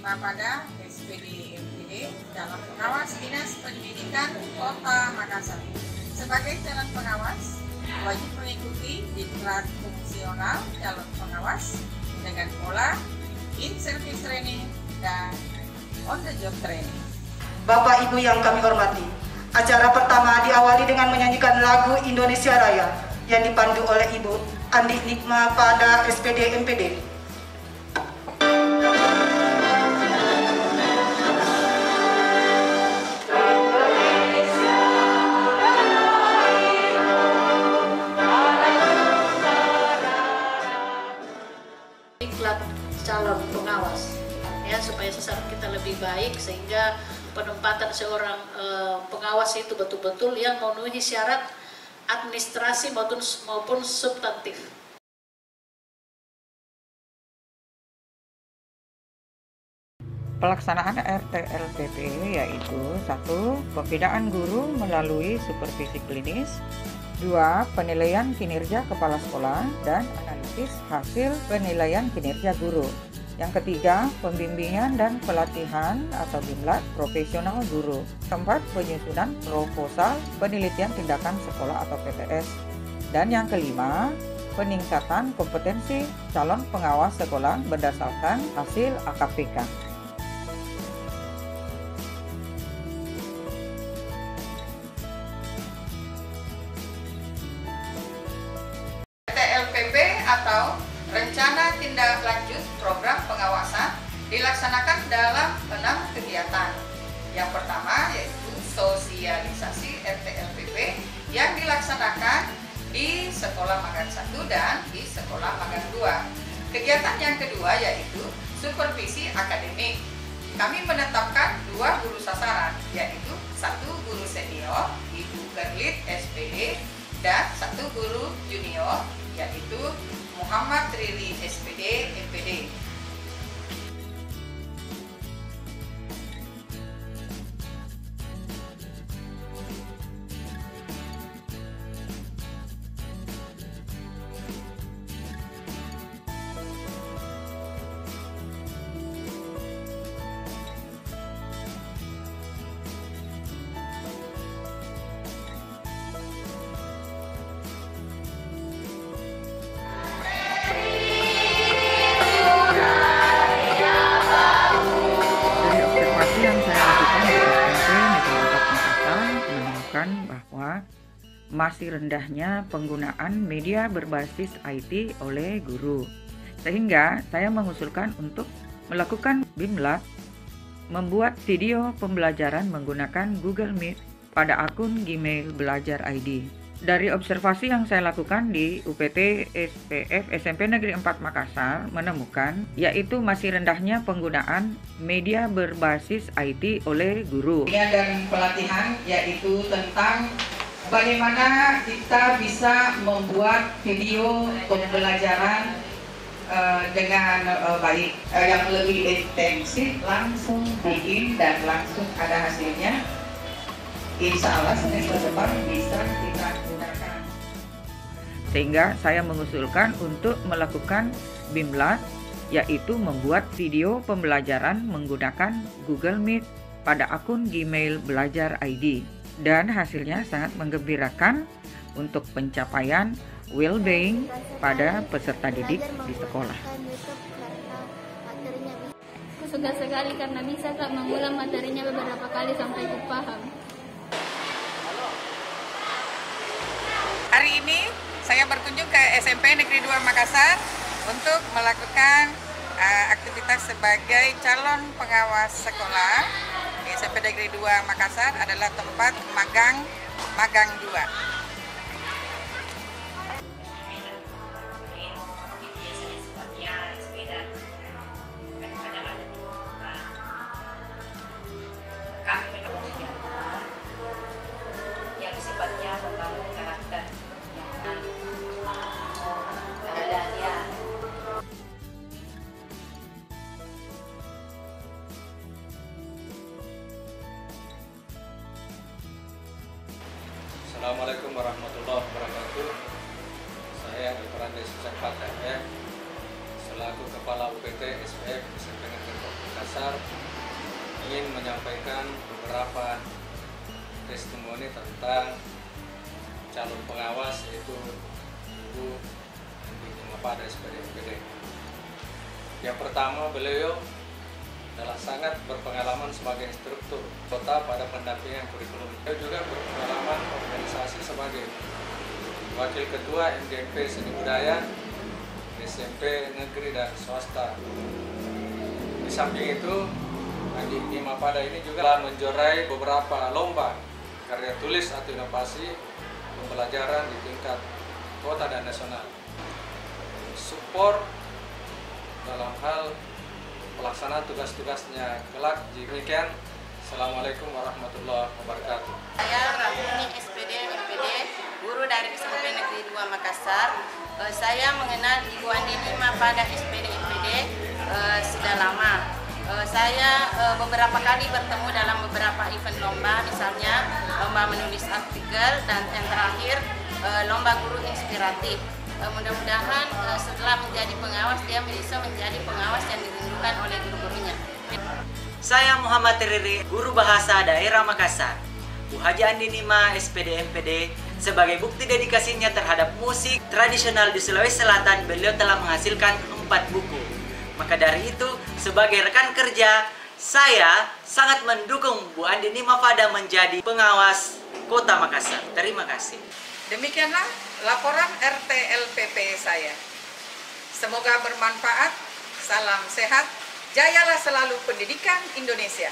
diterima pada SPD MPD dalam pengawas Dinas Pendidikan Kota Makassar. Sebagai calon pengawas, wajib mengikuti diklat fungsional calon pengawas dengan pola in-service training dan on-the-job training. Bapak Ibu yang kami hormati, acara pertama diawali dengan menyanyikan lagu Indonesia Raya yang dipandu oleh Ibu Andi Nikma pada SPD MPD. Calon pengawas ya, supaya sasaran kita lebih baik sehingga penempatan seorang pengawas itu betul-betul yang memenuhi syarat administrasi maupun substantif. Pelaksanaan RTLPP yaitu 1. Pembinaan guru melalui supervisi klinis, 2. Penilaian kinerja kepala sekolah dan analisis hasil penilaian kinerja guru. Yang ketiga, pembimbingan dan pelatihan atau BIMLAT profesional guru. 4. Penyusunan proposal penelitian tindakan sekolah atau PTS. Dan yang kelima, peningkatan kompetensi calon pengawas sekolah berdasarkan hasil AKPK. RTLPP atau Rencana Tindak Lanjut Program Pengawasan dilaksanakan dalam 6 kegiatan. Yang pertama yaitu sosialisasi RTLPP yang dilaksanakan di Sekolah Magang 1 dan di Sekolah Magang 2. Kegiatan yang kedua yaitu supervisi akademik. Kami menetapkan 2 guru sasaran, yaitu 1 guru senior, Ibu Gerlit SPD, dan 1 guru junior, yaitu Muhammad Riri SPD MPD. Bahwa masih rendahnya penggunaan media berbasis IT oleh guru, sehingga saya mengusulkan untuk melakukan BIMLAT, membuat video pembelajaran menggunakan Google Meet pada akun Gmail Belajar ID. Dari observasi yang saya lakukan di UPT SPF SMP Negeri 4 Makassar menemukan yaitu masih rendahnya penggunaan media berbasis IT oleh guru. Dan pelatihan yaitu tentang bagaimana kita bisa membuat video pembelajaran dengan baik, yang lebih intensif, langsung bikin dan langsung ada hasilnya. Insya Allah semester depan bisa kita gunakan. Sehingga saya mengusulkan untuk melakukan BIMLAT, yaitu membuat video pembelajaran menggunakan Google Meet pada akun Gmail Belajar ID. Dan hasilnya sangat menggembirakan untuk pencapaian well-being pada peserta didik di sekolah. Suka sekali karena bisa Kak mengulang materinya beberapa kali sampai ku paham. Hari ini saya berkunjung ke SMP Negeri 2 Makassar untuk melakukan aktivitas sebagai calon pengawas sekolah. Di SMP Negeri 2 Makassar adalah tempat magang 2. Assalamualaikum warahmatullahi wabarakatuh. Saya Dr. Andes Sekpat selaku Kepala UPT SPF SMP Negeri Makassar ingin menyampaikan beberapa testimoni tentang calon pengawas yaitu Bu Nikma Pada SPD MPD. Yang pertama, beliau adalah sangat berpengalaman sebagai instruktur kota pada pendampingan kurikulum. Beliau juga berpengalaman organisasi sebagai Wakil Ketua MDMP Seni Budaya SMP negeri dan swasta. Di samping itu, Andi Nikma Pada ini juga telah menjuarai beberapa lomba karya tulis atau inovasi pembelajaran di tingkat kota dan nasional. Support dalam hal pelaksanaan tugas-tugasnya kelak. Demikian, Assalamualaikum warahmatullahi wabarakatuh. Saya Rahuni SPD MPD, guru dari SMP Negeri 2 Makassar. Saya mengenal Ibu Andi Nikma Pada SPD MPD sudah lama. Saya beberapa kali bertemu dalam beberapa event lomba, misalnya lomba menulis artikel dan yang terakhir lomba guru inspiratif. Mudah-mudahan setelah menjadi pengawas dia bisa menjadi pengawas yang dirindukan oleh guru-gurunya. Saya Muhammad Riri, guru bahasa daerah Makassar. Bu Haji Andi Nikma SPD MPD, sebagai bukti dedikasinya terhadap musik tradisional di Sulawesi Selatan, beliau telah menghasilkan 4 buku. Maka dari itu, sebagai rekan kerja, saya sangat mendukung Bu Andi Nikma Pada menjadi pengawas Kota Makassar. Terima kasih. Demikianlah laporan RTLPP saya. Semoga bermanfaat. Salam sehat. Jayalah selalu pendidikan Indonesia.